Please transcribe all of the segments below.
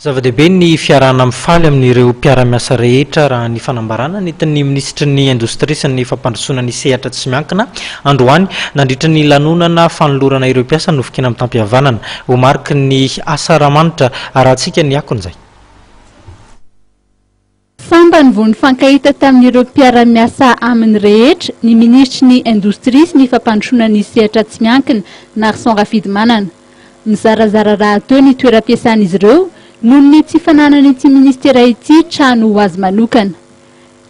Zava-dehibe ny fiarahana mifaly amin'ireo mpiara-miasa rehetra raha ny fanambarana nentin'ny ministry ny Indostria sy ny Fampandrosoana ny sehatra tsy miankina androany nandritra ny lanonana fanolorana ireo mpiasa nofokena mitam-pihavanana ho mariky ny asa-ramanitra arahantsika ny akon'izay. Famba ny vony fankahita tamin'ireo mpiara-miasa amin'ireo ny ministry ny Indostria sy ny Fampandrosoana ny sehatra tsy miankina raha mizarazara raha atao ny toeram-piasan'izy ireo noho ny tsy fananany ity ministera ity trano ho azy manokana.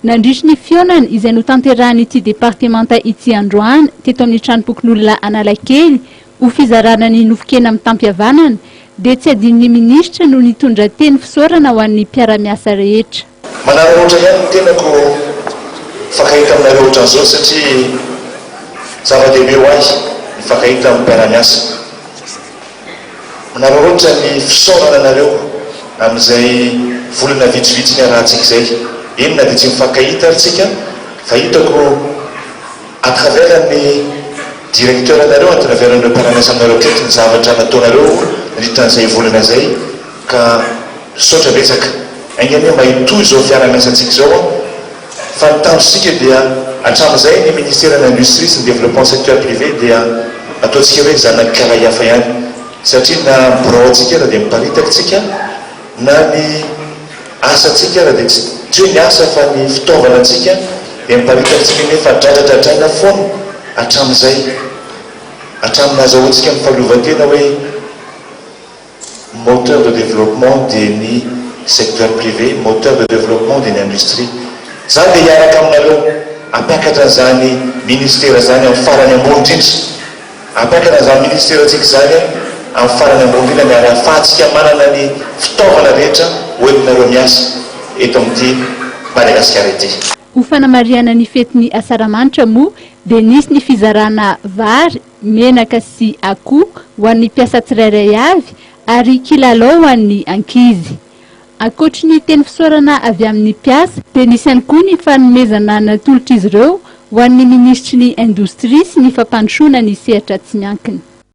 Nandritra ny fionany izay notanterahany ity departemanta ity androany teto amin'ny tranom-pokon'olona Analakely ho fizarana ny nofokena mitam-pihavanana dia tsy adin'ny ministra no nitondra teny fisaorana ho an'ny mpiara-miasa rehetra. Manana ohatra ihany ny tenako fakahita aminareo ohatran'izao satria zava-dehibe ho ahy ny fakahita amin'ny mpiara-miasa. Manareo ohatra ny fisaorana anareo amin'izay volana vitsivitsy ny arahantsika izay. Inona dia tsy mifankahita aritsika fa hitako à travers ny directeur anareo, à travers ny mpiara-miasa aminareo teto ny zavatra nataonareo nandritran'izay volana izay ka misaotra betsaka. Aingany mahitoy izao fiara-miasantsika izao fa ny tandrosika dia hatramin'izay ny ministère de l'Industrie sy ny développement secteur privé dia ataontsika hoe zanaky karaha hafa ihany satria na buraotsika raha dia miparitatsika na ny asatsika raha dia tsy hoe ny asa fa ny fitaovana antsika dia miparitatsika nefa dradradradraina foana hatramin'izay hatraminazahoantsika mifahaleovan-tena hoe moteur de développement dia ny secteur privé, moteur de développement de l'industrie. Ça dia hiaraka aminareo ampiakatra an'izany ministère zany amin'ny farany ambony indrindra. Ampiakatra an'izany ministère antsika zany amin'ny farany ambony indrindra miara ahafahantsika manana ny fitaovana rehetra hoentinareo miasa eto amin'ity Madagasikara ity. Ho fanamariana ny fetin'ny asa-ramanitra moa dia nisy ny fizarana vary, menaka sy akoho ho an'ny mpiasa tsirairay avy ary kilalao ho an'ny ankizy. Ankoatra ny teny fisaorana avy amin'ny mpiasa dia nisy ihany koa ny fanomezana natolotra izy ireo ho an'ny ministry ny Indostria sy ny Fampandrosoana ny sehatra tsy miankina.